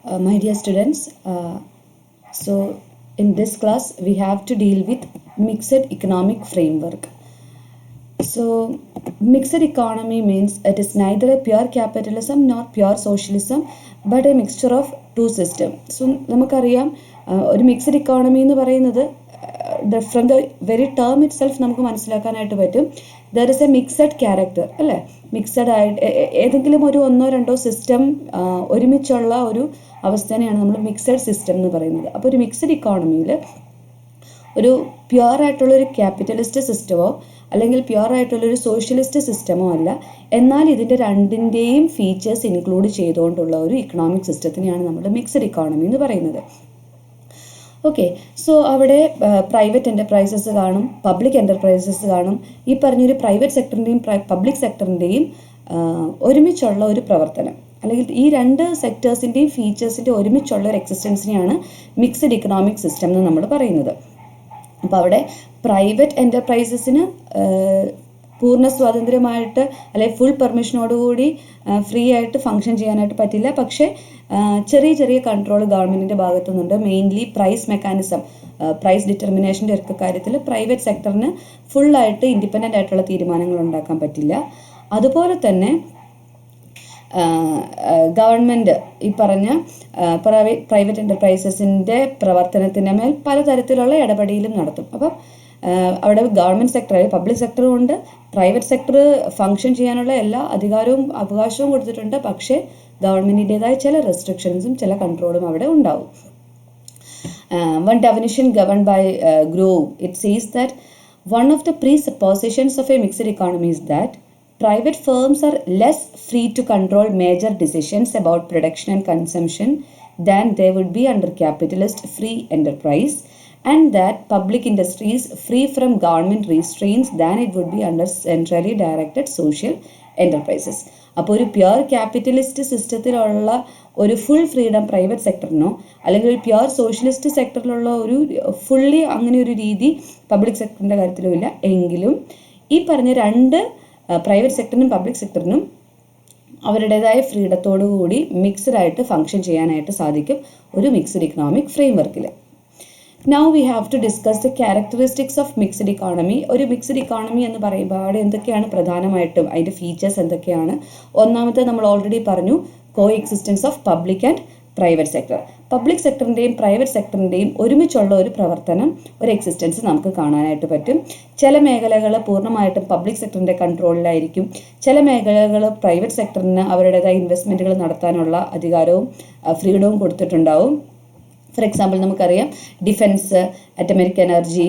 My dear students, so in this class we have to deal with mixed economic framework. So mixed economy means it is neither a pure capitalism nor pure socialism but a mixture of two systems. So നമുക്കറിയാം ഒരു mixed economy എന്ന് പറയുന്നത് from the very term it self നമുക്ക് മനസ്സിലാക്കാനായിട്ട് പറ്റും. There is A mixed character അല്ലേ, mixed ആയിട്ട് ഏതെങ്കിലും ഒരു ഒന്നോ രണ്ടോ സിസ്റ്റം ഒരുമിച്ചുള്ള ഒരു അവസ്ഥയാണ് നമ്മൾ മിക്സഡ് സിസ്റ്റം എന്ന് പറയുന്നത്. അപ്പോൾ ഒരു മിക്സഡ് ഇക്കോണമിയിൽ ഒരു പ്യുവർ ആയിട്ടുള്ളൊരു ക്യാപിറ്റലിസ്റ്റ് സിസ്റ്റമോ അല്ലെങ്കിൽ പ്യുവർ ആയിട്ടുള്ളൊരു സോഷ്യലിസ്റ്റ് സിസ്റ്റമോ അല്ല, എന്നാൽ ഇതിൻ്റെ രണ്ടിൻ്റെയും ഫീച്ചേഴ്സ് ഇൻക്ലൂഡ് ചെയ്തുകൊണ്ടുള്ള ഒരു ഇക്കണോമിക് സിസ്റ്റത്തിനെയാണ് നമ്മൾ മിക്സഡ് ഇക്കോണമി എന്ന് പറയുന്നത്. ഓക്കെ, സോ അവിടെ പ്രൈവറ്റ് എൻ്റർപ്രൈസസ് കാണും, പബ്ലിക് എൻ്റർപ്രൈസസ് കാണും. ഈ പറഞ്ഞൊരു പ്രൈവറ്റ് സെക്ടറിൻ്റെയും പബ്ലിക് സെക്ടറിൻ്റെയും ഒരുമിച്ചുള്ള ഒരു പ്രവർത്തനം, അല്ലെങ്കിൽ ഈ രണ്ട് സെക്ടേഴ്സിൻ്റെയും ഫീച്ചേഴ്സിൻ്റെ ഒരുമിച്ചുള്ള ഒരു എക്സിസ്റ്റൻസിനെയാണ് മിക്സഡ് ഇക്കണോമിക് സിസ്റ്റം എന്ന് നമ്മൾ പറയുന്നത്. അപ്പോൾ അവിടെ പ്രൈവറ്റ് എൻ്റർപ്രൈസസിന് പൂർണ്ണ സ്വാതന്ത്ര്യമായിട്ട് അല്ലെങ്കിൽ ഫുൾ പെർമിഷനോടുകൂടി ഫ്രീ ആയിട്ട് ഫങ്ഷൻ ചെയ്യാനായിട്ട് പറ്റില്ല. പക്ഷേ ചെറിയ ചെറിയ കൺട്രോൾ ഗവൺമെൻറ്റിൻ്റെ ഭാഗത്തു നിന്നുണ്ട്. മെയിൻലി പ്രൈസ് മെക്കാനിസം, പ്രൈസ് ഡിറ്റർമിനേഷൻ്റെ ഒക്കെ കാര്യത്തിൽ പ്രൈവറ്റ് സെക്ടറിന് ഫുള്ളായിട്ട് ഇൻഡിപെൻഡൻ്റ് ആയിട്ടുള്ള തീരുമാനങ്ങൾ ഉണ്ടാക്കാൻ പറ്റില്ല. അതുപോലെ തന്നെ ഗവൺമെൻറ് ഈ പറഞ്ഞ പ്രൈവറ്റ് എൻ്റർപ്രൈസസിൻ്റെ പ്രവർത്തനത്തിൻ്റെ മേൽ പലതരത്തിലുള്ള ഇടപെടലും നടത്തും. അപ്പം അവിടെ ഗവൺമെൻറ് സെക്ടർ, പബ്ലിക് സെക്ടറും ഉണ്ട്, പ്രൈവറ്റ് സെക്ടർ ഫങ്ഷൻ ചെയ്യാനുള്ള എല്ലാ അധികാരവും അവകാശവും കൊടുത്തിട്ടുണ്ട്. പക്ഷേ ഗവൺമെൻറ്റിൻ്റെതായ ചില റെസ്ട്രിക്ഷൻസും ചില കൺട്രോളും അവിടെ ഉണ്ടാവും. One definition governed by Grove, it says that one of the presuppositions of a mixed economy is that private firms are less free to control major decisions about production and consumption than they would be under capitalist free enterprise, and that public industry is free from government restraints than it would be under centrally directed social enterprises. അപ്പോൾ ഒരു pure capitalist സിസ്റ്റത്തിലുള്ള ഒരു full freedom private സെക്ടറിനോ അല്ലെങ്കിൽ ഒരു pure socialist സെക്ടറിലുള്ള ഒരു fully അങ്ങനെ ഒരു രീതി public സെക്ടറിൻ്റെ കാര്യത്തിലും ഇല്ല. എങ്കിലും ഈ പറഞ്ഞ രണ്ട് പ്രൈവറ്റ് സെക്ടറിനും പബ്ലിക് സെക്ടറിനും അവരുടേതായ ഫ്രീഡത്തോടു കൂടി മിക്സ്ഡ് ആയിട്ട് ഫങ്ഷൻ ചെയ്യാനായിട്ട് സാധിക്കും ഒരു മിക്സ്ഡ് ഇക്കണോമിക് ഫ്രെയിംവർക്കിൽ. Now we have to discuss the characteristics of mixed economy. ഒരു മിക്സ്ഡ് ഇക്കോണമി എന്ന് പറയുമ്പോൾ അവിടെ എന്തൊക്കെയാണ് പ്രധാനമായിട്ടും അതിൻ്റെ ഫീച്ചേഴ്സ് എന്തൊക്കെയാണ്? ഒന്നാമത്തെ നമ്മൾ ഓൾറെഡി പറഞ്ഞു, coexistence of public and private sector. Public സെക്ടറിൻ്റെയും പ്രൈവറ്റ് സെക്ടറിൻ്റെയും ഒരുമിച്ചുള്ള ഒരു പ്രവർത്തനം, ഒരു എക്സിസ്റ്റൻസ് നമുക്ക് കാണാനായിട്ട് പറ്റും. ചില മേഖലകൾ പൂർണ്ണമായിട്ടും പബ്ലിക് സെക്ടറിൻ്റെ കൺട്രോളിലായിരിക്കും, ചില മേഖലകൾ പ്രൈവറ്റ് സെക്ടറിന് അവരുടേതായ ഇൻവെസ്റ്റ്മെൻറ്റുകൾ നടത്താനുള്ള അധികാരവും ഫ്രീഡവും കൊടുത്തിട്ടുണ്ടാവും. ഫോർ എക്സാമ്പിൾ നമുക്കറിയാം defence, atomic energy,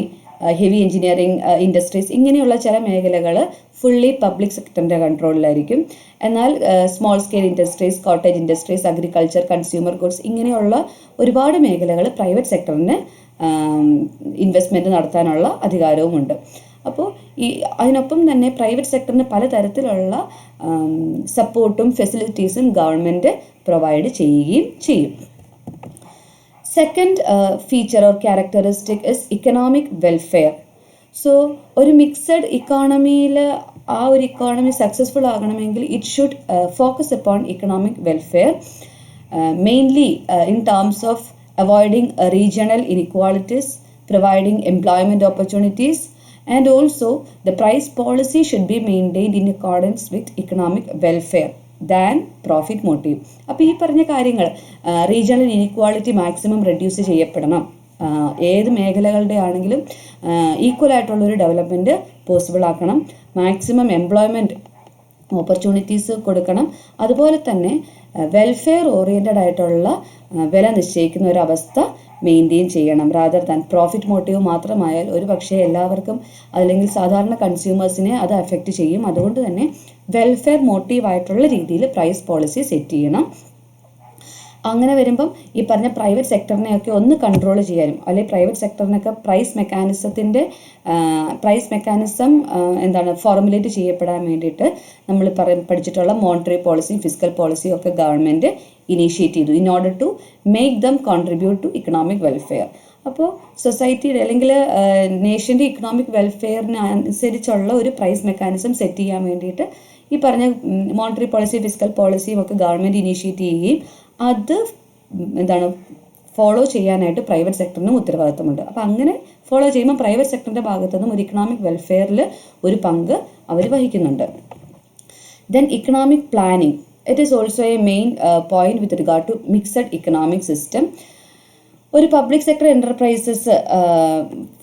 heavy engineering industries, ഇങ്ങനെയുള്ള ചില മേഖലകൾ ഫുള്ളി പബ്ലിക് സെക്ടറിൻ്റെ കൺട്രോളിലായിരിക്കും. എന്നാൽ small scale industries, cottage industries, agriculture, consumer goods, ഇങ്ങനെയുള്ള ഒരുപാട് മേഖലകൾ പ്രൈവറ്റ് സെക്ടറിന് ഇൻവെസ്റ്റ്മെൻറ്റ് നടത്താനുള്ള അധികാരവുമുണ്ട്. അപ്പോൾ അതിനൊപ്പം തന്നെ പ്രൈവറ്റ് സെക്ടറിന് പലതരത്തിലുള്ള സപ്പോർട്ടും ഫെസിലിറ്റീസും ഗവൺമെൻറ് പ്രൊവൈഡ് ചെയ്യുകയും ചെയ്യും. Second feature or characteristic is economic welfare. So ഒരു മിക്സഡ് ഇക്കോണമിയിൽ ആ ഒരു ഇക്കോണമി സക്സസ്ഫുൾ ആകണമെങ്കിൽ it should focus upon economic welfare, mainly in terms of avoiding regional inequalities, providing employment opportunities, and also the price policy should be maintained in accordance with economic welfare than profit motive. അപ്പോൾ ഈ പറഞ്ഞ കാര്യങ്ങൾ, regional inequality maximum reduce ചെയ്യപ്പെടണം, ഏത് മേഖലകളുടെ ആണെങ്കിലും equal ആയിട്ടുള്ളൊരു development possible ആക്കണം, maximum employment opportunities കൊടുക്കണം, അതുപോലെ തന്നെ വെൽഫെയർ ഓറിയൻറ്റഡ് ആയിട്ടുള്ള വില നിശ്ചയിക്കുന്ന ഒരു അവസ്ഥ മെയിൻറ്റെയിൻ ചെയ്യണം. റാദർ ദാൻ പ്രോഫിറ്റ് മോട്ടീവ് മാത്രമായാൽ ഒരു പക്ഷേ എല്ലാവർക്കും അല്ലെങ്കിൽ സാധാരണ കൺസ്യൂമേഴ്സിനെ അത് അഫക്റ്റ് ചെയ്യും. അതുകൊണ്ട് തന്നെ വെൽഫെയർ മോട്ടീവായിട്ടുള്ള രീതിയിൽ പ്രൈസ് പോളിസി സെറ്റ് ചെയ്യണം. അങ്ങനെ വരുമ്പം ഈ പറഞ്ഞ പ്രൈവറ്റ് സെക്ടറിനെയൊക്കെ ഒന്ന് കൺട്രോൾ ചെയ്യാനും, അല്ലെങ്കിൽ പ്രൈവറ്റ് സെക്ടറിനൊക്കെ പ്രൈസ് മെക്കാനിസം ഫോർമുലേറ്റ് ചെയ്യപ്പെടാൻ വേണ്ടിയിട്ട് നമ്മൾ പഠിച്ചിട്ടുള്ള മോണിറ്ററി പോളിസിയും ഫിസ്ക്കൽ പോളിസിയും ഒക്കെ ഗവൺമെൻറ് ഇനീഷ്യേറ്റ് ചെയ്തു in order to make them contribute to economic welfare. അപ്പോൾ സൊസൈറ്റിയുടെ അല്ലെങ്കിൽ നേഷൻ്റെ ഇക്കണോമിക് വെൽഫെയറിന് അനുസരിച്ചുള്ള ഒരു പ്രൈസ് മെക്കാനിസം സെറ്റ് ചെയ്യാൻ വേണ്ടിയിട്ട് ഈ പറഞ്ഞ മോണിറ്ററി പോളിസി ഫിസ്ക്കൽ പോളിസിയും ഒക്കെ ഗവൺമെൻറ് ഇനീഷ്യേറ്റ് ചെയ്യുകയും അത് എന്താണ് ഫോളോ ചെയ്യാനായിട്ട് പ്രൈവറ്റ് സെക്ടറിനും ഉത്തരവാദിത്തമുണ്ട്. അപ്പോൾ അങ്ങനെ ഫോളോ ചെയ്യുമ്പോൾ പ്രൈവറ്റ് സെക്ടറിൻ്റെ ഭാഗത്തു നിന്നും ഒരു ഇക്കണോമിക് വെൽഫെയറിൽ ഒരു പങ്ക് അവർ വഹിക്കുന്നുണ്ട്. Then economic planning. It is also a main point with regard to mixed economic system. ഒരു പബ്ലിക് സെക്ടർ എൻ്റർപ്രൈസസ്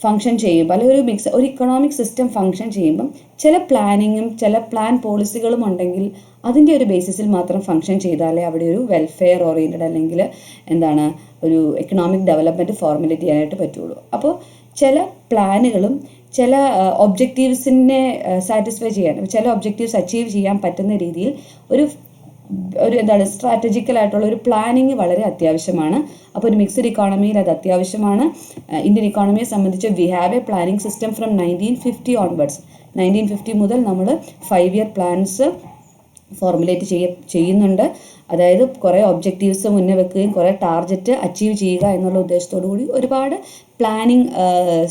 ഫങ്ഷൻ ചെയ്യുമ്പോൾ അല്ലെങ്കിൽ ഒരു ഇക്കണോമിക് സിസ്റ്റം ഫങ്ഷൻ ചെയ്യുമ്പം ചില പ്ലാനിങ്ങും ചില പ്ലാൻ പോളിസികളും ഉണ്ടെങ്കിൽ അതിൻ്റെ ഒരു ബേസിസിൽ മാത്രം ഫങ്ഷൻ ചെയ്താലേ അവിടെ ഒരു വെൽഫെയർ ഓറിയൻറ്റഡ് അല്ലെങ്കിൽ എന്താണ് ഒരു എക്കണോമിക് ഡെവലപ്മെൻറ്റ് ഫോർമുലേറ്റ് ചെയ്യാനായിട്ട് പറ്റുള്ളൂ. അപ്പോൾ ചില പ്ലാനുകളും ചില ഒബ്ജക്റ്റീവ്സിനെ സാറ്റിസ്ഫൈ ചെയ്യാൻ, ചില ഒബ്ജക്റ്റീവ്സ് അച്ചീവ് ചെയ്യാൻ പറ്റുന്ന രീതിയിൽ ഒരു എന്താണ് സ്ട്രാറ്റജിക്കലായിട്ടുള്ള ഒരു പ്ലാനിങ് വളരെ അത്യാവശ്യമാണ്. അപ്പോൾ ഒരു മിക്സഡ് ഇക്കോണമിയിൽ അത് അത്യാവശ്യമാണ്. ഇന്ത്യൻ ഇക്കോണമിയെ സംബന്ധിച്ച് we have A planning system from 1950 onwards. 1950 മുതൽ നമ്മൾ 5 ഇയർ പ്ലാൻസ് ഫോർമുലേറ്റ് ചെയ്യുന്നുണ്ട്. അതായത് കുറേ ഒബ്ജക്റ്റീവ്സ് മുന്നേ വെക്കുകയും കുറേ ടാർഗറ്റ് അച്ചീവ് ചെയ്യുക എന്നുള്ള ഉദ്ദേശത്തോടു കൂടി ഒരുപാട് പ്ലാനിങ്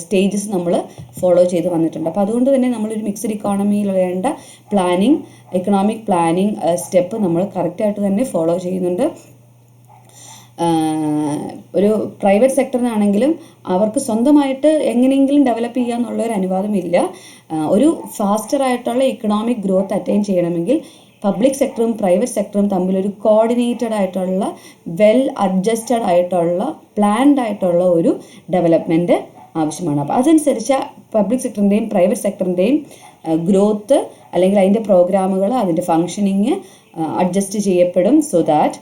സ്റ്റേജസ് നമ്മൾ ഫോളോ ചെയ്ത് വന്നിട്ടുണ്ട്. അപ്പോൾ അതുകൊണ്ട് തന്നെ നമ്മളൊരു മിക്സഡ് ഇക്കോണമിയിൽ വേണ്ട പ്ലാനിങ്, എക്കണോമിക് പ്ലാനിങ് സ്റ്റെപ്പ് നമ്മൾ കറക്റ്റായിട്ട് തന്നെ ഫോളോ ചെയ്യുന്നുണ്ട്. ഒരു പ്രൈവറ്റ് സെക്ടറിനാണെങ്കിലും അവർക്ക് സ്വന്തമായിട്ട് എങ്ങനെയെങ്കിലും ഡെവലപ്പ് ചെയ്യുക എന്നുള്ളൊരു അനുവാദമില്ല. ഒരു ഫാസ്റ്റർ ആയിട്ടുള്ള എക്കണോമിക് ഗ്രോത്ത് അറ്റൈൻ ചെയ്യണമെങ്കിൽ പബ്ലിക് സെക്ടറും പ്രൈവറ്റ് സെക്ടറും തമ്മിലൊരു കോർഡിനേറ്റഡ് ആയിട്ടുള്ള വെൽ അഡ്ജസ്റ്റഡ് ആയിട്ടുള്ള പ്ലാൻഡ് ആയിട്ടുള്ള ഒരു ഡെവലപ്മെൻറ്റ് ആവശ്യമാണ്. അപ്പോൾ അതനുസരിച്ച് പബ്ലിക് സെക്ടറിൻ്റെയും പ്രൈവറ്റ് സെക്ടറിൻ്റെയും ഗ്രോത്ത് അല്ലെങ്കിൽ അതിൻ്റെ പ്രോഗ്രാമുകൾ, അതിൻ്റെ ഫങ്ഷനിങ് അഡ്ജസ്റ്റ് ചെയ്യപ്പെടും. So that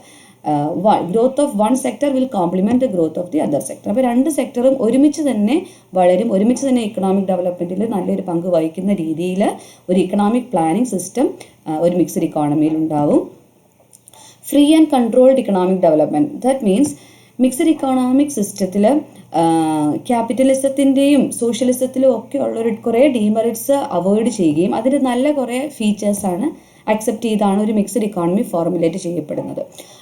growth of one sector will compliment the growth of the other sector. അപ്പോൾ രണ്ട് സെക്ടറും ഒരുമിച്ച് തന്നെ വളരും, ഒരുമിച്ച് തന്നെ ഇക്കണോമിക് ഡെവലപ്മെൻറ്റിൽ നല്ലൊരു പങ്ക് വഹിക്കുന്ന രീതിയിൽ ഒരു ഇക്കണോമിക് പ്ലാനിങ് സിസ്റ്റം ഒരു മിക്സഡ് ഇക്കോണമിയിൽ ഉണ്ടാവും. Free and controlled economic development, that means mixed economic സിസ്റ്റത്തിൽ ക്യാപിറ്റലിസത്തിൻ്റെയും സോഷ്യലിസത്തിലും ഒക്കെ ഉള്ളൊരു കുറേ ഡീമെറിറ്റ്സ് അവോയ്ഡ് ചെയ്യുകയും അതിന് നല്ല കുറേ ഫീച്ചേഴ്സാണ് അക്സെപ്റ്റ് ചെയ്താണ് ഒരു മിക്സഡ് ഇക്കോണമി ഫോർമുലേറ്റ് ചെയ്യപ്പെടുന്നത്.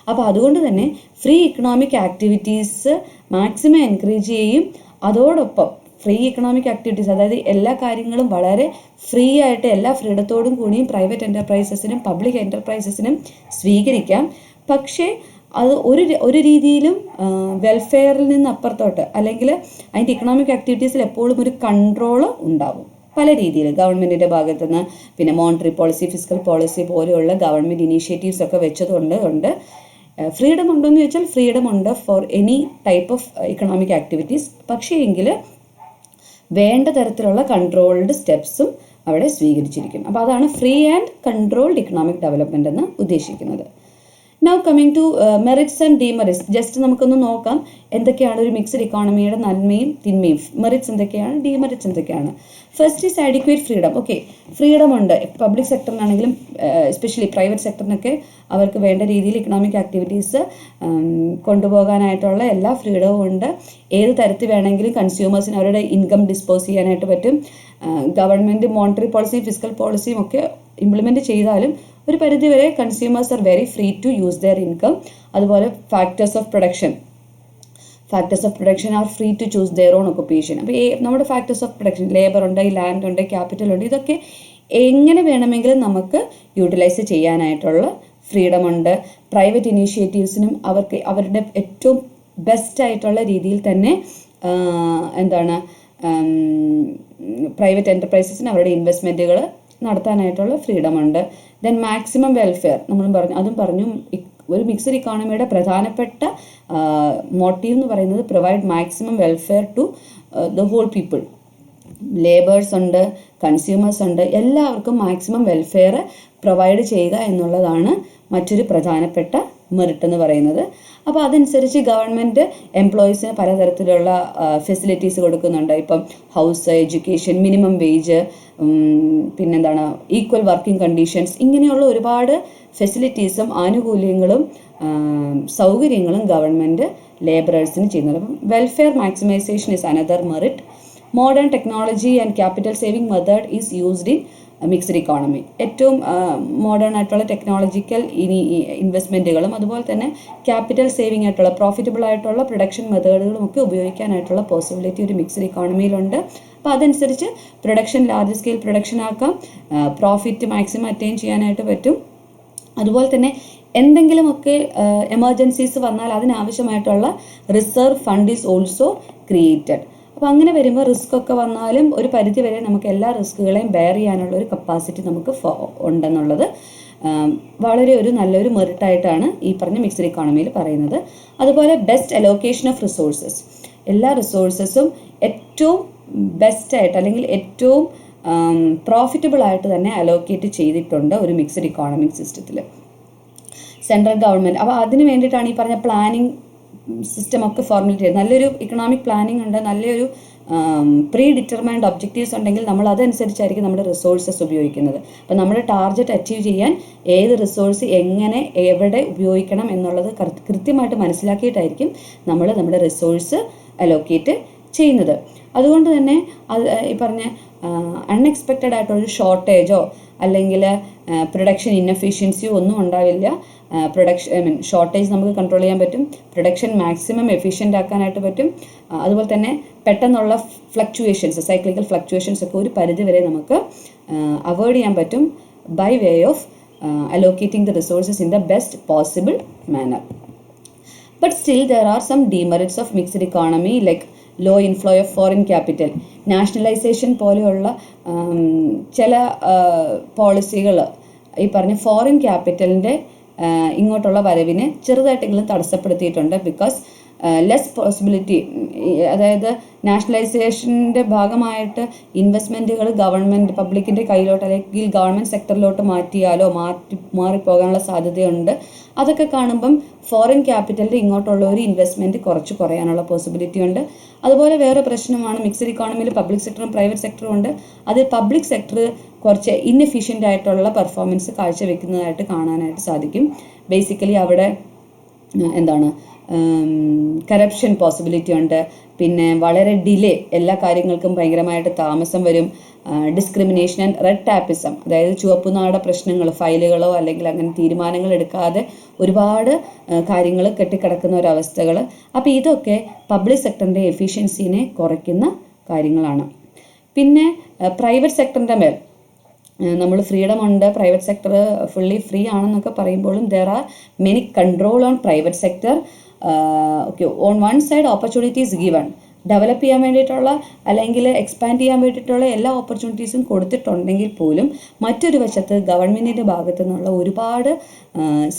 അപ്പോൾ അതുകൊണ്ട് തന്നെ free economic activities maximum encourage ചെയ്യും. അതോടൊപ്പം ഫ്രീ ഇക്കണോമിക് ആക്ടിവിറ്റീസ്, അതായത് എല്ലാ കാര്യങ്ങളും വളരെ ഫ്രീ ആയിട്ട് എല്ലാ ഫ്രീഡത്തോടും കൂടിയും പ്രൈവറ്റ് എൻ്റർപ്രൈസസിനും പബ്ലിക് എൻ്റർപ്രൈസസിനും സ്വീകരിക്കാം. പക്ഷേ അത് ഒരു രീതിയിലും വെൽഫെയറിൽ നിന്ന് അപ്പുറത്തോട്ട് അല്ലെങ്കിൽ അതിൻ്റെ ഇക്കണോമിക് ആക്ടിവിറ്റീസിൽ എപ്പോഴും ഒരു കൺട്രോള് ഉണ്ടാവും പല രീതിയിൽ ഗവൺമെൻറ്റിൻ്റെ ഭാഗത്തുനിന്ന്. പിന്നെ മോണിറ്ററി പോളിസി, ഫിസിക്കൽ പോളിസി പോലെയുള്ള ഗവൺമെൻറ് ഇനീഷ്യേറ്റീവ്സ് ഒക്കെ വെച്ചതുകൊണ്ട് ഫ്രീഡം ഉണ്ടോ എന്ന് ചോദിച്ചാൽ ഫ്രീഡം ഉണ്ട് for any type of economic activities. പക്ഷേ എങ്കിൽ വേണ്ട തരത്തിലുള്ള കൺട്രോൾഡ് സ്റ്റെപ്സും അവിടെ സ്വീകരിച്ചിരിക്കും. അപ്പോൾ അതാണ് free and controlled economic development എന്ന് ഉദ്ദേശിക്കുന്നത്. Now coming to merits and demerits. Just നമുക്കൊന്ന് നോക്കാം എന്തൊക്കെയാണ് ഒരു മിക്സഡ് ഇക്കോണമിയുടെ നന്മയും തിന്മയും. മെറിറ്റ്സ് എന്തൊക്കെയാണ്, ഡിമെറിറ്റ്സ് എന്തൊക്കെയാണ്. First is adequate freedom. Okay, freedom ഉണ്ട് പബ്ലിക് സെക്ടറിനാണെങ്കിലും എസ്പെഷ്യലി പ്രൈവറ്റ് സെക്ടറിനൊക്കെ അവർക്ക് വേണ്ട രീതിയിൽ ഇക്കണോമിക് ആക്ടിവിറ്റീസ് കൊണ്ടുപോകാനായിട്ടുള്ള എല്ലാ ഫ്രീഡവും ഉണ്ട്. ഏത് തരത്തിൽ വേണമെങ്കിലും കൺസ്യൂമേഴ്സിന് അവരുടെ ഇൻകം ഡിസ്പോസ് ചെയ്യാനായിട്ട് പറ്റും. ഗവൺമെൻറ് മോണിറ്ററി പോളിസിയും ഫിസിക്കൽ പോളിസിയും ഒക്കെ ഇംപ്ലിമെൻറ്റ് ചെയ്താലും ഒരു പരിധിവരെ consumers are very free to use their income. അതുപോലെ factors of production are free to choose their own occupation. അപ്പോൾ നമ്മുടെ ഫാക്ടേഴ്സ് ഓഫ് പ്രൊഡക്ഷൻ, ലേബർ ഉണ്ട്, ലാൻഡ് ഉണ്ട്, ക്യാപിറ്റൽ ഉണ്ട്, ഇതൊക്കെ എങ്ങനെ വേണമെങ്കിലും നമുക്ക് യൂട്ടിലൈസ് ചെയ്യാനായിട്ടുള്ള ഫ്രീഡം ഉണ്ട്. പ്രൈവറ്റ് ഇനീഷ്യേറ്റീവ്സിനും അവർക്ക് അവരുടെ ഏറ്റവും ബെസ്റ്റ് ആയിട്ടുള്ള രീതിയിൽ തന്നെ പ്രൈവറ്റ് എൻ്റർപ്രൈസസിന് അവരുടെ ഇൻവെസ്റ്റ്മെൻറ്റുകൾ നടത്താനായിട്ടുള്ള ഫ്രീഡം ഉണ്ട്. ദെൻ മാക്സിമം വെൽഫെയർ അതും പറഞ്ഞു. ഒരു മിക്സഡ് ഇക്കോണമിയുടെ പ്രധാനപ്പെട്ട മോട്ടീവ് എന്ന് പറയുന്നത് provide maximum welfare to the whole people. Labours ഉണ്ട്, കൺസ്യൂമേഴ്സ് ഉണ്ട്, എല്ലാവർക്കും മാക്സിമം വെൽഫെയർ പ്രൊവൈഡ് ചെയ്യുക എന്നുള്ളതാണ് മറ്റൊരു പ്രധാനപ്പെട്ട മെറിറ്റ് എന്ന് പറയുന്നത്. അപ്പോൾ അതനുസരിച്ച് ഗവൺമെൻറ് എംപ്ലോയീസിന് പലതരത്തിലുള്ള ഫെസിലിറ്റീസ് കൊടുക്കുന്നുണ്ട്. ഇപ്പം ഹൗസ്, എഡ്യൂക്കേഷൻ, മിനിമം വേജ്, പിന്നെന്താണ് ഈക്വൽ വർക്കിംഗ് കണ്ടീഷൻസ്, ഇങ്ങനെയുള്ള ഒരുപാട് ഫെസിലിറ്റീസും ആനുകൂല്യങ്ങളും സൗകര്യങ്ങളും ഗവൺമെൻറ് ലേബറേഴ്സിന് ചെയ്യുന്നുണ്ട്. അപ്പം welfare maximisation is another merit. Modern technology and capital saving method is used in mixed economy. ഏറ്റവും മോഡേൺ ആയിട്ടുള്ള ടെക്നോളജിക്കൽ ഇൻവെസ്റ്റ്മെൻറ്റുകളും അതുപോലെ തന്നെ ക്യാപിറ്റൽ സേവിംഗ് ആയിട്ടുള്ള പ്രോഫിറ്റബിൾ ആയിട്ടുള്ള പ്രൊഡക്ഷൻ മെത്തേഡുകളും ഒക്കെ ഉപയോഗിക്കാനായിട്ടുള്ള പോസിബിലിറ്റി ഒരു മിക്സഡ് ഇക്കോണമിയിലുണ്ട്. അപ്പോൾ അതനുസരിച്ച് പ്രൊഡക്ഷൻ ലാർജ് സ്കെയിൽ പ്രൊഡക്ഷൻ ആക്കാം, പ്രോഫിറ്റ് മാക്സിമം അറ്റൈൻ ചെയ്യാനായിട്ട് പറ്റും. അതുപോലെ തന്നെ എന്തെങ്കിലുമൊക്കെ എമർജൻസീസ് വന്നാൽ അതിനാവശ്യമായിട്ടുള്ള reserve fund is also created. അപ്പോൾ അങ്ങനെ വരുമ്പോൾ റിസ്ക് ഒക്കെ വന്നാലും ഒരു പരിധി വരെ നമുക്ക് എല്ലാ റിസ്കുകളെയും ബെയർ ചെയ്യാനുള്ള ഒരു കപ്പാസിറ്റി നമുക്ക് ഉണ്ടെന്നുള്ളത് വളരെ ഒരു നല്ലൊരു മെറിറ്റായിട്ടാണ് ഈ പറഞ്ഞ മിക്സ്ഡ് ഇക്കോണമിയിൽ പറയുന്നത്. അതുപോലെ ബെസ്റ്റ് അലോക്കേഷൻ ഓഫ് റിസോഴ്സസ്, എല്ലാ റിസോഴ്സസും ഏറ്റവും ബെസ്റ്റായിട്ട് അല്ലെങ്കിൽ ഏറ്റവും പ്രോഫിറ്റബിൾ ആയിട്ട് തന്നെ അലോക്കേറ്റ് ചെയ്തിട്ടുണ്ട് ഒരു മിക്സ്ഡ് ഇക്കോണമിക് സിസ്റ്റത്തിൽ സെൻട്രൽ ഗവൺമെൻറ്. അപ്പോൾ അതിന് വേണ്ടിയിട്ടാണ് ഈ പറഞ്ഞ പ്ലാനിങ് സിസ്റ്റം ഒക്കെ ഫോർമുലേറ്റ് ചെയ്തത്. നല്ലൊരു ഇക്കണോമിക് പ്ലാനിങ് ഉണ്ട്, നല്ലൊരു പ്രീ ഡിറ്റർമൈൻഡ് ഒബ്ജക്റ്റീവ്സ് ഉണ്ടെങ്കിൽ നമ്മൾ അതനുസരിച്ചായിരിക്കും നമ്മുടെ റിസോഴ്സസ് ഉപയോഗിക്കുന്നത്. അപ്പോൾ നമ്മുടെ ടാർഗറ്റ് അച്ചീവ് ചെയ്യാൻ ഏത് റിസോഴ്സ് എങ്ങനെ എവിടെ ഉപയോഗിക്കണം എന്നുള്ളത് കൃത്യമായിട്ട് മനസ്സിലാക്കിയിട്ടായിരിക്കും നമ്മൾ നമ്മുടെ റിസോഴ്സ് അലോക്കേറ്റ് ചെയ്യുന്നത്. അതുകൊണ്ട് തന്നെ അത് ഈ പറഞ്ഞ അൺഎക്സ്പെക്റ്റഡ് ആയിട്ടൊരു ഷോർട്ടേജോ അല്ലെങ്കിൽ പ്രൊഡക്ഷൻ ഇൻഎഫിഷ്യൻസിയോ ഒന്നും ഉണ്ടാവില്ല. ഷോർട്ടേജ് നമുക്ക് കൺട്രോൾ ചെയ്യാൻ പറ്റും, പ്രൊഡക്ഷൻ മാക്സിമം എഫിഷ്യൻ്റ് ആക്കാനായിട്ട് പറ്റും. അതുപോലെ തന്നെ പെട്ടെന്നുള്ള ഫ്ലക്ച്വേഷൻസ്, സൈക്ലിക്കൽ ഫ്ലക്ച്വേഷൻസ് ഒക്കെ ഒരു പരിധി വരെ നമുക്ക് അവോയ്ഡ് ചെയ്യാൻ പറ്റും by way of allocating the resources in the best possible manner. But still there are some demerits of mixed economy like low inflow of foreign capital. Nationalisation പോലെയുള്ള ചില പോളിസികൾ ഈ പറഞ്ഞ ഫോറിൻ ക്യാപിറ്റലിൻ്റെ ഇങ്ങോട്ടുള്ള വരവിനെ ചെറുതായിട്ടെങ്കിലും തടസ്സപ്പെടുത്തിയിട്ടുണ്ട്. ബിക്കോസ് ലെസ് പോസിബിലിറ്റി, അതായത് നാഷണലൈസേഷൻ്റെ ഭാഗമായിട്ട് ഇൻവെസ്റ്റ്മെൻറ്റുകൾ government പബ്ലിക്കിൻ്റെ കയ്യിലോട്ട് അല്ലെങ്കിൽ ഗവൺമെൻറ് സെക്ടറിലോട്ട് മാറിപ്പോകാനുള്ള സാധ്യതയുണ്ട്. അതൊക്കെ കാണുമ്പം ഫോറിൻ ക്യാപിറ്റലിൻ്റെ ഇങ്ങോട്ടുള്ള ഒരു ഇൻവെസ്റ്റ്മെൻറ്റ് കുറച്ച് കുറയാനുള്ള പോസിബിലിറ്റി ഉണ്ട്. അതുപോലെ വേറെ പ്രശ്നമാണ് മിക്സ്ഡ് ഇക്കോണമിയിൽ പബ്ലിക് സെക്ടറും പ്രൈവറ്റ് സെക്ടറും ഉണ്ട്. അതിൽ പബ്ലിക് സെക്ടർ കുറച്ച് ഇൻഎഫിഷ്യൻ്റ് ആയിട്ടുള്ള പെർഫോമൻസ് കാഴ്ചവെക്കുന്നതായിട്ട് കാണാനായിട്ട് സാധിക്കും. ബേസിക്കലി അവിടെ എന്താണ് കറപ്ഷൻ പോസിബിലിറ്റി ഉണ്ട്. പിന്നെ വളരെ ഡിലേ, എല്ലാ കാര്യങ്ങൾക്കും ഭയങ്കരമായിട്ട് താമസം വരും. ഡിസ്ക്രിമിനേഷൻ ആൻഡ് റെഡ് ടാപ്പിസം, അതായത് ചുവപ്പുനാട പ്രശ്നങ്ങൾ, ഫയലുകളോ അല്ലെങ്കിൽ അങ്ങനെ തീരുമാനങ്ങൾ എടുക്കാതെ ഒരുപാട് കാര്യങ്ങൾ കെട്ടിക്കിടക്കുന്ന ഒരവസ്ഥകൾ. അപ്പോൾ ഇതൊക്കെ പബ്ലിക് സെക്ടറിൻ്റെ എഫിഷ്യൻസിനെ കുറയ്ക്കുന്ന കാര്യങ്ങളാണ്. പിന്നെ പ്രൈവറ്റ് സെക്ടറിൻ്റെ മേൽ നമ്മൾ ഫ്രീഡം ഉണ്ട്, പ്രൈവറ്റ് സെക്ടർ ഫുള്ളി ഫ്രീ ആണെന്നൊക്കെ പറയുമ്പോഴും there are many control on private sector. Okay, on one side opportunities given, develop ചെയ്യാൻ വേണ്ടിയിട്ടുള്ള അല്ലെങ്കിൽ എക്സ്പാൻഡ് ചെയ്യാൻ വേണ്ടിയിട്ടുള്ള എല്ലാ ഓപ്പർച്യൂണിറ്റീസും കൊടുത്തിട്ടുണ്ടെങ്കിൽ പോലും മറ്റൊരു വശത്ത് ഗവൺമെൻറ്റിൻ്റെ ഭാഗത്തു നിന്നുള്ള ഒരുപാട്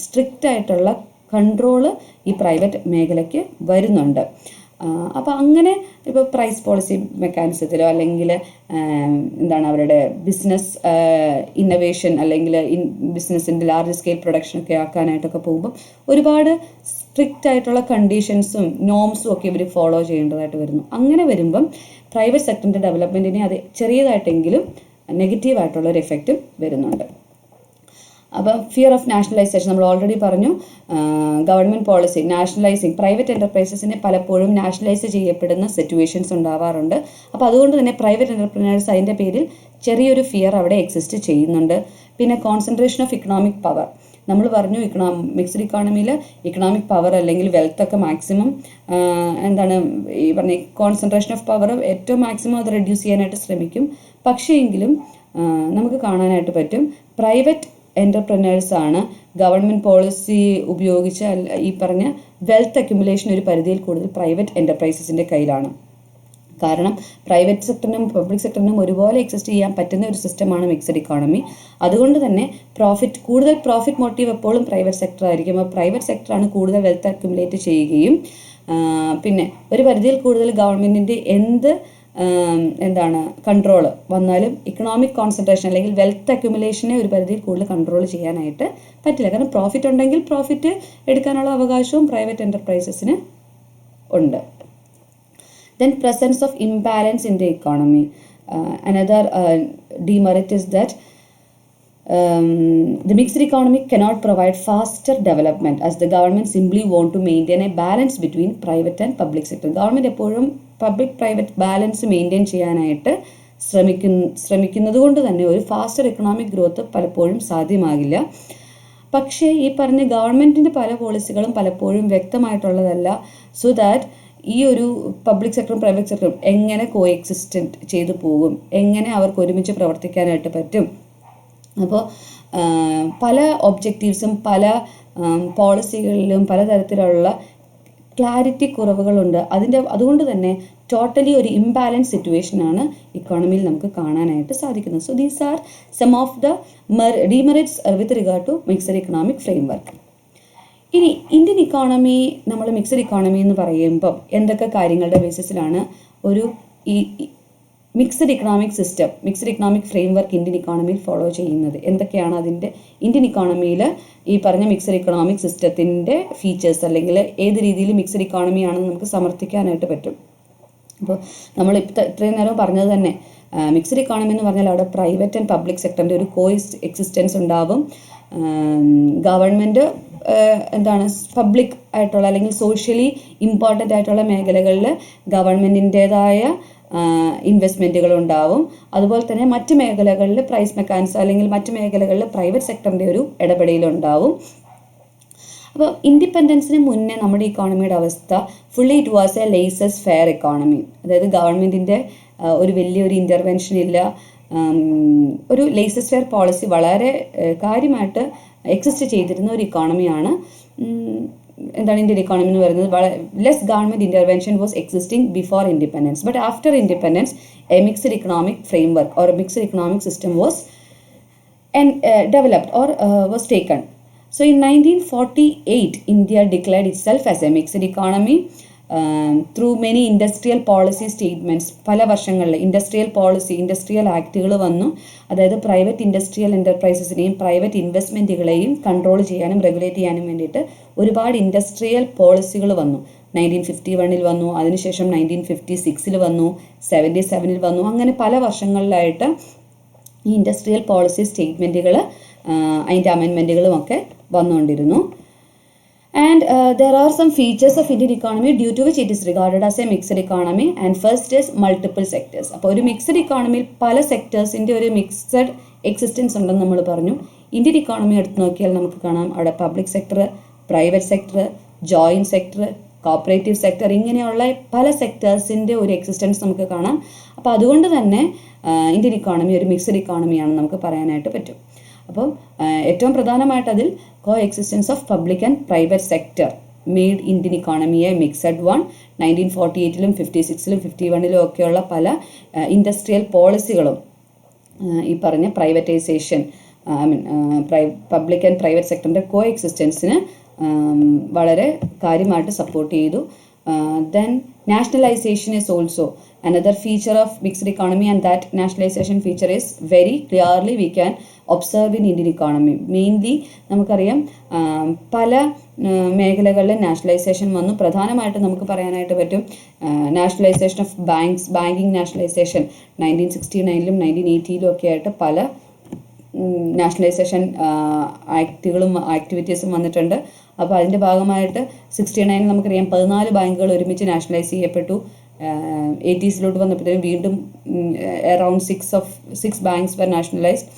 സ്ട്രിക്റ്റ് ആയിട്ടുള്ള കൺട്രോള് ഈ പ്രൈവറ്റ് മേഖലയ്ക്ക് വരുന്നുണ്ട്. അപ്പോൾ അങ്ങനെ ഇപ്പോൾ പ്രൈസ് പോളിസി മെക്കാനിസത്തിലോ അല്ലെങ്കിൽ എന്താണ് അവരുടെ ബിസിനസ് ഇന്നൊവേഷൻ അല്ലെങ്കിൽ ബിസിനസ്സിൻ്റെ ലാർജ് സ്കെയിൽ പ്രൊഡക്ഷനൊക്കെ ആക്കാനായിട്ടൊക്കെ പോകുമ്പോൾ ഒരുപാട് സ്ട്രിക്റ്റ് ആയിട്ടുള്ള കണ്ടീഷൻസും നോംസും ഒക്കെ ഇവർ ഫോളോ ചെയ്യേണ്ടതായിട്ട് വരുന്നു. അങ്ങനെ വരുമ്പം പ്രൈവറ്റ് സെക്ടറിൻ്റെ ഡെവലപ്മെൻറ്റിനെ അത് ചെറിയതായിട്ടെങ്കിലും നെഗറ്റീവായിട്ടുള്ള ഒരു എഫക്റ്റ് വരുന്നുണ്ട്. അപ്പം ഫിയർ ഓഫ് നാഷണലൈസേഷൻ നമ്മൾ ഓൾറെഡി പറഞ്ഞു. ഗവൺമെൻറ് പോളിസി നാഷണലൈസിങ്, പ്രൈവറ്റ് എൻ്റർപ്രൈസസിനെ പലപ്പോഴും നാഷണലൈസ് ചെയ്യപ്പെടുന്ന സിറ്റുവേഷൻസ് ഉണ്ടാവാറുണ്ട്. അപ്പോൾ അതുകൊണ്ട് തന്നെ പ്രൈവറ്റ് എൻ്റർപ്രൈനേഴ്സ് അതിൻ്റെ പേരിൽ ചെറിയൊരു ഫിയർ അവിടെ എക്സിസ്റ്റ് ചെയ്യുന്നുണ്ട്. പിന്നെ കോൺസെൻട്രേഷൻ ഓഫ് ഇക്കണോമിക് പവർ, നമ്മൾ പറഞ്ഞു മിക്സ്ഡ് ഇക്കോണമിയിൽ ഇക്കണോമിക് പവർ അല്ലെങ്കിൽ വെൽത്ത് ഒക്കെ മാക്സിമം എന്താണ് ഈ പറഞ്ഞ കോൺസെൻട്രേഷൻ ഓഫ് പവർ ഏറ്റവും മാക്സിമം അത് റെഡ്യൂസ് ചെയ്യാനായിട്ട് ശ്രമിക്കും. പക്ഷേ എങ്കിലും നമുക്ക് കാണാനായിട്ട് പറ്റും പ്രൈവറ്റ് എൻ്റർപ്രനേഴ്സാണ് ഗവൺമെൻറ് പോളിസി ഉപയോഗിച്ച് ഈ പറഞ്ഞ വെൽത്ത് അക്യുമുലേഷൻ ഒരു പരിധിയിൽ കൂടുതൽ പ്രൈവറ്റ് എൻ്റർപ്രൈസസിൻ്റെ കയ്യിലാണ്. കാരണം പ്രൈവറ്റ് സെക്ടറിനും പബ്ലിക് സെക്ടറിനും ഒരുപോലെ എക്സിസ്റ്റ് ചെയ്യാൻ പറ്റുന്ന ഒരു സിസ്റ്റമാണ് മിക്സ്ഡ് ഇക്കോണമി. അതുകൊണ്ട് തന്നെ കൂടുതൽ പ്രോഫിറ്റ് മോട്ടീവ് എപ്പോഴും പ്രൈവറ്റ് സെക്ടർ ആയിരിക്കും. അപ്പോൾ പ്രൈവറ്റ് സെക്ടറാണ് കൂടുതൽ വെൽത്ത് അക്യുമുലേറ്റ് ചെയ്യുകയും പിന്നെ ഒരു പരിധിയിൽ കൂടുതൽ ഗവൺമെൻറ്റിൻ്റെ എന്താണ് കൺട്രോൾ വന്നാലും ഇക്കണോമിക് കോൺസെൻട്രേഷൻ അല്ലെങ്കിൽ വെൽത്ത് അക്യുമുലേഷനെ ഒരു പരിധിയിൽ കൂടുതൽ കൺട്രോൾ ചെയ്യാനായിട്ട് പറ്റില്ല. കാരണം പ്രോഫിറ്റ് ഉണ്ടെങ്കിൽ പ്രോഫിറ്റ് എടുക്കാനുള്ള അവകാശവും പ്രൈവറ്റ് എൻ്റർപ്രൈസസിന് ഉണ്ട്. Then presence of imbalance in the economy. Another demerit is that the mixed economy cannot provide faster development as the government simply want to maintain a balance between private and public sector. Government എപ്പോഴും public private balance maintain ചെയ്യാനായിട്ട് ശ്രമിക്കുന്നത് കൊണ്ട് തന്നെ ഒരു faster economic growth പലപ്പോഴും സാധ്യമാകില്ല. പക്ഷേ ഈ പറഞ്ഞ ഗവൺമെൻറ്റിൻ്റെ പല പോളിസികളും പലപ്പോഴും വ്യക്തമായിട്ടുള്ളതല്ല. സോ ദാറ്റ് ഈ ഒരു പബ്ലിക് സെക്ടറും പ്രൈവറ്റ് സെക്ടറും എങ്ങനെ കോ എക്സിസ്റ്റൻറ്റ് ചെയ്തു പോകും, എങ്ങനെ അവർക്ക് ഒരുമിച്ച് പ്രവർത്തിക്കാനായിട്ട് പറ്റും. അപ്പോൾ പല ഒബ്ജക്റ്റീവ്സും പല പോളിസികളിലും പലതരത്തിലുള്ള ക്ലാരിറ്റി കുറവുകളുണ്ട്. അതുകൊണ്ട് തന്നെ ടോട്ടലി ഒരു ഇംബാലൻസ് സിറ്റുവേഷനാണ് ഇക്കോണമിയിൽ നമുക്ക് കാണാനായിട്ട് സാധിക്കുന്നത്. So these are some of the demerits with regard to mixed economic framework. ഇനി ഇന്ത്യൻ ഇക്കോണമി, നമ്മൾ മിക്സഡ് ഇക്കോണമി എന്ന് പറയുമ്പോൾ എന്തൊക്കെ കാര്യങ്ങളുടെ ബേസിസിലാണ് ഒരു മിക്സഡ് ഇക്കണോമിക് ഫ്രെയിംവർക്ക് ഇന്ത്യൻ ഇക്കോണമിയിൽ ഫോളോ ചെയ്യുന്നത്? എന്തൊക്കെയാണ് അതിൻ്റെ ഇന്ത്യൻ ഇക്കോണമിയിൽ ഈ പറഞ്ഞ മിക്സഡ് ഇക്കണോമിക് സിസ്റ്റത്തിൻ്റെ ഫീച്ചേഴ്സ്, അല്ലെങ്കിൽ ഏത് രീതിയിൽ മിക്സഡ് ഇക്കോണമി ആണെന്ന് നമുക്ക് സമർത്ഥിക്കാനായിട്ട് പറ്റും. അപ്പോൾ നമ്മൾ ഇത്രയും നേരം പറഞ്ഞത് തന്നെ, മിക്സഡ് ഇക്കോണമി എന്ന് പറഞ്ഞാൽ അവിടെ പ്രൈവറ്റ് ആൻഡ് പബ്ലിക് സെക്ടറിൻ്റെ ഒരു എക്സിസ്റ്റൻസ് ഉണ്ടാവും. ഗവൺമെൻറ് പബ്ലിക് ആയിട്ടുള്ള അല്ലെങ്കിൽ സോഷ്യലി ഇമ്പോർട്ടൻ്റ് ആയിട്ടുള്ള മേഖലകളിൽ ഗവൺമെൻറ്റിൻ്റെതായ ഇൻവെസ്റ്റ്മെൻറ്റുകൾ ഉണ്ടാവും. അതുപോലെ തന്നെ മറ്റ് മേഖലകളിൽ പ്രൈസ് മെക്കാനിസം അല്ലെങ്കിൽ മറ്റ് മേഖലകളിൽ പ്രൈവറ്റ് സെക്ടറിൻ്റെ ഒരു ഇടപെടലുണ്ടാവും. അപ്പോൾ ഇൻഡിപെൻഡൻസിന് മുന്നേ നമ്മുടെ ഇക്കോണമിയുടെ അവസ്ഥ fully it was A laces fair economy. അതായത് ഗവൺമെൻറ്റിൻ്റെ ഒരു വലിയൊരു ഇൻ്റർവെൻഷൻ ഇല്ല, ഒരു ലേസസ് ഫെയർ പോളിസി വളരെ കാര്യമായിട്ട് എക്സിസ്റ്റ് ചെയ്തിരുന്ന ഒരു ഇക്കോണമിയാണ് ഇന്ത്യൻ ഇക്കോണമി എന്ന് പറയുന്നത്. Less government intervention was existing before independence, but after independence A mixed economic framework or mixed economic system was developed or was taken. So in 1948, India declared itself as a mixed economy through many industrial policy statements. പല വർഷങ്ങളിൽ industrial ആക്റ്റുകൾ വന്നു. അതായത് private industrial എൻ്റർപ്രൈസസിനെയും private ഇൻവെസ്റ്റ്മെൻറ്റുകളെയും control ചെയ്യാനും regulate ചെയ്യാനും വേണ്ടിയിട്ട് ഒരുപാട് industrial പോളിസികൾ വന്നു. 1951 വന്നു, അതിനുശേഷം 1956 വന്നു, 77 വന്നു. അങ്ങനെ പല വർഷങ്ങളിലായിട്ട് ഈ ഇൻഡസ്ട്രിയൽ പോളിസി സ്റ്റേറ്റ്മെൻറ്റുകൾ അതിൻ്റെ അമെൻമെൻറ്റുകളും ഒക്കെ വന്നുകൊണ്ടിരുന്നു. And there are some features of Indian economy due to which it is regarded as a mixed economy. And first is multiple sectors. അപ്പോൾ ഒരു മിക്സഡ് ഇക്കോണമിയിൽ പല സെക്ടേഴ്സിൻ്റെ ഒരു മിക്സഡ് എക്സിസ്റ്റൻസ് ഉണ്ടെന്ന് നമ്മൾ പറഞ്ഞു. ഇന്ത്യൻ ഇക്കോണമി എടുത്ത് നോക്കിയാൽ നമുക്ക് കാണാം അവിടെ public sector, private sector, joint sector, cooperative sector, ഇങ്ങനെയുള്ള പല സെക്ടേഴ്സിൻ്റെ ഒരു എക്സിസ്റ്റൻസ് നമുക്ക് കാണാം. അപ്പോൾ അതുകൊണ്ട് തന്നെ ഇന്ത്യൻ ഇക്കോണമി ഒരു മിക്സഡ് ഇക്കോണമിയാണെന്ന് നമുക്ക് പറയാനായിട്ട് പറ്റും. അപ്പം ഏറ്റവും പ്രധാനമായിട്ട് അതിൽ coexistence of public and private sector made Indian ഇക്കോണമിയെ മിക്സഡ് വൺ. 1948 56 51 ഒക്കെയുള്ള പല ഇൻഡസ്ട്രിയൽ പോളിസികളും ഈ പറഞ്ഞ പ്രൈവറ്റൈസേഷൻ പബ്ലിക് ആൻഡ് പ്രൈവറ്റ് സെക്ടറിൻ്റെ കോ എക്സിസ്റ്റൻസിന് വളരെ കാര്യമായിട്ട് സപ്പോർട്ട് ചെയ്തു. Then nationalization is also another feature of mixed economy, and that nationalization feature is very clearly we can observe in Indian economy. Mainly നമുക്കറിയാം പല മേഖലകളിൽ നാഷണലൈസേഷൻ വന്നു. പ്രധാനമായിട്ടും നമുക്ക് പറയാനായിട്ട് പറ്റും നാഷണലൈസേഷൻ ഓഫ് ബാങ്കിങ് നാഷണലൈസേഷൻ 1969 1980 ഒക്കെ ആയിട്ട് പല നാഷണലൈസേഷൻ ആക്ടിവിറ്റീസും വന്നിട്ടുണ്ട്. അപ്പോൾ അതിൻ്റെ ഭാഗമായിട്ട് 69 നമുക്കറിയാം 14 ബാങ്കുകൾ ഒരുമിച്ച് നാഷണലൈസ് ചെയ്യപ്പെട്ടു. 80s വന്നപ്പോഴത്തേക്കും വീണ്ടും അറൗണ്ട് 6 ബാങ്ക്സ് വർ നാഷണലൈസ്ഡ്.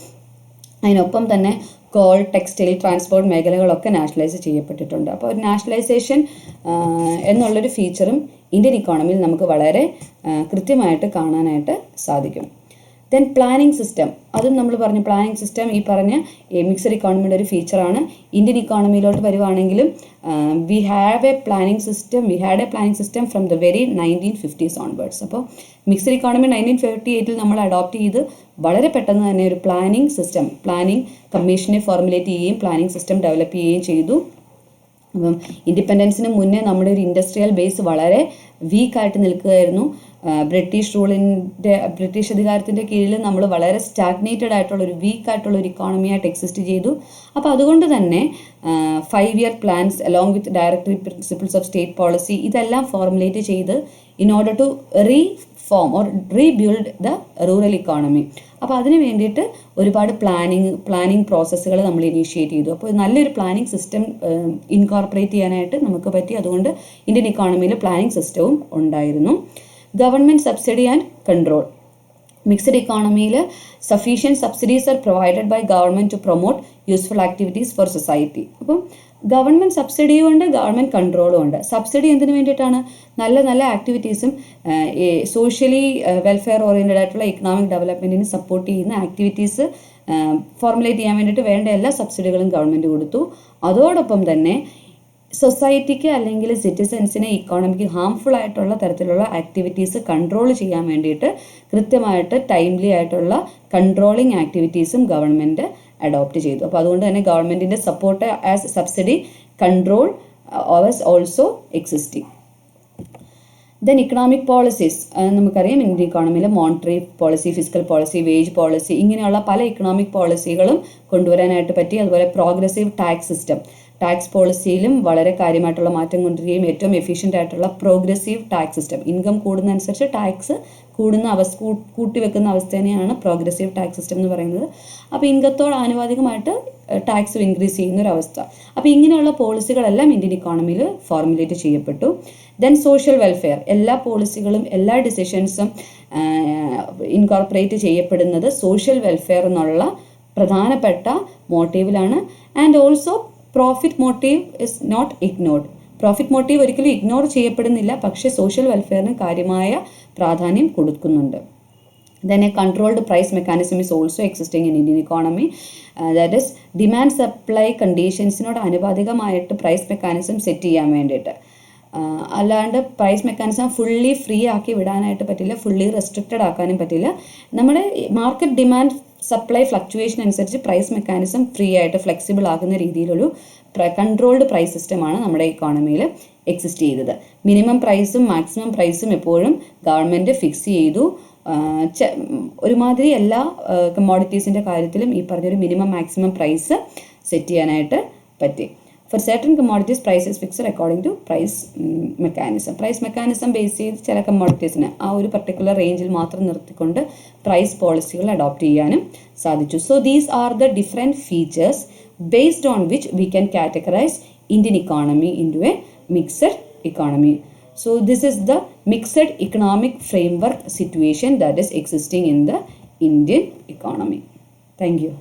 അതിനൊപ്പം തന്നെ കോൾ, ടെക്സ്റ്റൈൽ, ട്രാൻസ്പോർട്ട് മേഖലകളൊക്കെ നാഷണലൈസ് ചെയ്യപ്പെട്ടിട്ടുണ്ട്. അപ്പോൾ ഒരു നാഷണലൈസേഷൻ എന്നുള്ളൊരു ഫീച്ചറും ഇന്ത്യൻ ഇക്കോണമിയിൽ നമുക്ക് വളരെ കൃത്യമായിട്ട് കാണാനായിട്ട് സാധിക്കും. ദെൻ പ്ലാനിങ് സിസ്റ്റം, അതും നമ്മൾ പറഞ്ഞു. പ്ലാനിങ് സിസ്റ്റം ഈ പറഞ്ഞ മിക്സഡ് ഇക്കോണമിയുടെ ഒരു ഫീച്ചറാണ്. ഇന്ത്യൻ ഇക്കോണമിയിലോട്ട് വരുവാണെങ്കിലും we had a planning system from the very 1950s onwards. അപ്പോൾ മിക്സഡ് ഇക്കോണമി 1958 നമ്മൾ അഡോപ്റ്റ് ചെയ്ത് വളരെ പെട്ടെന്ന് തന്നെ ഒരു പ്ലാനിങ് കമ്മീഷനെ ഫോർമുലേറ്റ് ചെയ്യുകയും പ്ലാനിങ് സിസ്റ്റം ഡെവലപ്പ് ചെയ്യുകയും ചെയ്തു. അപ്പം ഇൻഡിപെൻഡൻസിന് മുന്നേ നമ്മുടെ ഒരു ഇൻഡസ്ട്രിയൽ ബേസ് വളരെ വീക്കായിട്ട് നിൽക്കുകയായിരുന്നു. ബ്രിട്ടീഷ് അധികാരത്തിൻ്റെ കീഴിൽ നമ്മൾ വളരെ സ്റ്റാഗ്നേറ്റഡ് ആയിട്ടുള്ള ഒരു വീക്കായിട്ടുള്ള ഒരു ഇക്കോണമിയായിട്ട് എക്സിസ്റ്റ് ചെയ്തു. അപ്പോൾ അതുകൊണ്ട് തന്നെ 5-year plans along with directory principles of state policy ഇതെല്ലാം ഫോർമുലേറ്റ് ചെയ്ത് in order to reform or rebuild the rural economy. അപ്പോൾ അതിന് വേണ്ടിയിട്ട് ഒരുപാട് പ്ലാനിങ് പ്രോസസ്സുകൾ നമ്മൾ ഇനീഷ്യേറ്റ് ചെയ്തു. അപ്പോൾ നല്ലൊരു പ്ലാനിങ് സിസ്റ്റം ഇൻകോർപ്പറേറ്റ് ചെയ്യാനായിട്ട് നമുക്ക് പറ്റി. അതുകൊണ്ട് ഇന്ത്യൻ ഇക്കോണമിയിൽ പ്ലാനിങ് സിസ്റ്റവും ഉണ്ടായിരുന്നു. Government subsidy and control, mixed ഇക്കോണമിയിൽ sufficient subsidies are provided by government to promote useful activities for society. അപ്പം ഗവൺമെൻറ് സബ്സിഡിയും ഉണ്ട്, ഗവൺമെൻറ് കൺട്രോളും ഉണ്ട്. സബ്സിഡി എന്തിനു വേണ്ടിയിട്ടാണ്? നല്ല നല്ല ആക്ടിവിറ്റീസും സോഷ്യലി വെൽഫെയർ ഓറിയൻറ്റഡ് ആയിട്ടുള്ള ഇക്കണോമിക് ഡെവലപ്മെൻറ്റിന് സപ്പോർട്ട് ചെയ്യുന്ന ആക്ടിവിറ്റീസ് ഫോർമുലേറ്റ് ചെയ്യാൻ വേണ്ടിയിട്ട് വേണ്ട എല്ലാ സബ്സിഡികളും ഗവൺമെൻറ് കൊടുത്തു. അതോടൊപ്പം തന്നെ സൊസൈറ്റിക്ക് അല്ലെങ്കിൽ സിറ്റിസൻസിനെ ഇക്കോണമിക്ക് ഹാംഫുൾ ആയിട്ടുള്ള തരത്തിലുള്ള ആക്ടിവിറ്റീസ് കൺട്രോൾ ചെയ്യാൻ വേണ്ടിയിട്ട് കൃത്യമായിട്ട് ടൈംലി ആയിട്ടുള്ള കൺട്രോളിങ് ആക്ടിവിറ്റീസും ഗവൺമെൻറ് അഡോപ്റ്റ് ചെയ്തു. അപ്പോൾ അതുകൊണ്ട് തന്നെ ഗവൺമെൻറ്റിൻ്റെ support as subsidy control was also existing. Then economic policies, നമുക്കറിയാം ഇന്ത്യൻ ഇക്കോണമിയിൽ monetary policy, physical policy, wage policy, ഇങ്ങനെയുള്ള പല ഇക്കണോമിക് പോളിസികളും കൊണ്ടുവരാനായിട്ട് പറ്റി. അതുപോലെ പ്രോഗ്രസീവ് ടാക്സ് സിസ്റ്റം, ടാക്സ് പോളിസിയിലും വളരെ കാര്യമായിട്ടുള്ള മാറ്റം കൊണ്ടുവരികയും ഏറ്റവും എഫിഷ്യൻ്റ് ആയിട്ടുള്ള പ്രോഗ്രസീവ് ടാക്സ് സിസ്റ്റം, ഇൻകം കൂടുന്നതനുസരിച്ച് ടാക്സ് കൂട്ടിവെക്കുന്ന അവസ്ഥേനെയാണ് പ്രോഗ്രസീവ് ടാക്സ് സിസ്റ്റം എന്ന് പറയുന്നത്. അപ്പോൾ ഇൻകത്തോട് ആനുപാതികമായിട്ട് ടാക്സ് ഇൻക്രീസ് ചെയ്യുന്ന ഒരു അവസ്ഥ. അപ്പോൾ ഇങ്ങനെയുള്ള പോളിസികളെല്ലാം ഇന്ത്യൻ ഇക്കോണമിയിൽ ഫോർമുലേറ്റ് ചെയ്യപ്പെട്ടു. ദെൻ സോഷ്യൽ വെൽഫെയർ, എല്ലാ പോളിസികളും എല്ലാ ഡിസിഷൻസും ഇൻകോർപ്പറേറ്റ് ചെയ്യപ്പെടുന്നത് സോഷ്യൽ വെൽഫെയർ എന്നുള്ള പ്രധാനപ്പെട്ട മോട്ടീവിലാണ്. And also profit motive is not ignored. Profit motive ഒരിക്കലും ഇഗ്നോർ ചെയ്യപ്പെടുന്നില്ല, പക്ഷേ സോഷ്യൽ വെൽഫെയറിന് കാര്യമായ പ്രാധാന്യം കൊടുക്കുന്നുണ്ട്. Then a controlled price mechanism is also existing in Indian economy. That is demand supply കണ്ടീഷൻസിനോട് അനുപാതികമായിട്ട് പ്രൈസ് മെക്കാനിസം സെറ്റ് ചെയ്യാൻ വേണ്ടിയിട്ട്. അല്ലാണ്ട് പ്രൈസ് മെക്കാനിസം ഫുള്ളി ഫ്രീ ആക്കി വിടാനായിട്ട് പറ്റില്ല, ഫുള്ളി റെസ്ട്രിക്റ്റഡ് ആക്കാനും പറ്റില്ല. നമ്മുടെ മാർക്കറ്റ് ഡിമാൻഡ് സപ്ലൈ ഫ്ലക്ച്വേഷൻ അനുസരിച്ച് പ്രൈസ് മെക്കാനിസം ഫ്രീ ആയിട്ട് ഫ്ലെക്സിബിൾ ആകുന്ന രീതിയിലൊരു കൺട്രോൾഡ് പ്രൈസ് സിസ്റ്റമാണ് നമ്മുടെ ഇക്കോണമിയിൽ എക്സിസ്റ്റ് ചെയ്തത്. മിനിമം പ്രൈസും മാക്സിമം പ്രൈസും എപ്പോഴും ഗവൺമെൻറ് ഫിക്സ് ചെയ്തു. ഒരുമാതിരി എല്ലാ കമ്മോഡിറ്റീസിൻ്റെ കാര്യത്തിലും ഈ പറഞ്ഞൊരു മിനിമം മാക്സിമം പ്രൈസ് സെറ്റ് ചെയ്യാനായിട്ട് പറ്റി. For certain commodities price is fixed according to price mechanism. Price mechanism base ചെയ്ത് ചില കമ്മോഡിറ്റീസിന് ആ ഒരു പർട്ടിക്കുലർ റേഞ്ചിൽ മാത്രം നിർത്തിക്കൊണ്ട് പ്രൈസ് പോളിസികൾ അഡോപ്റ്റ് ചെയ്യാനും സാധിച്ചു. So these are the different features based on which we can categorize Indian economy into a mixed economy. So this is the mixed economic framework situation that is existing in the Indian economy. Thank you.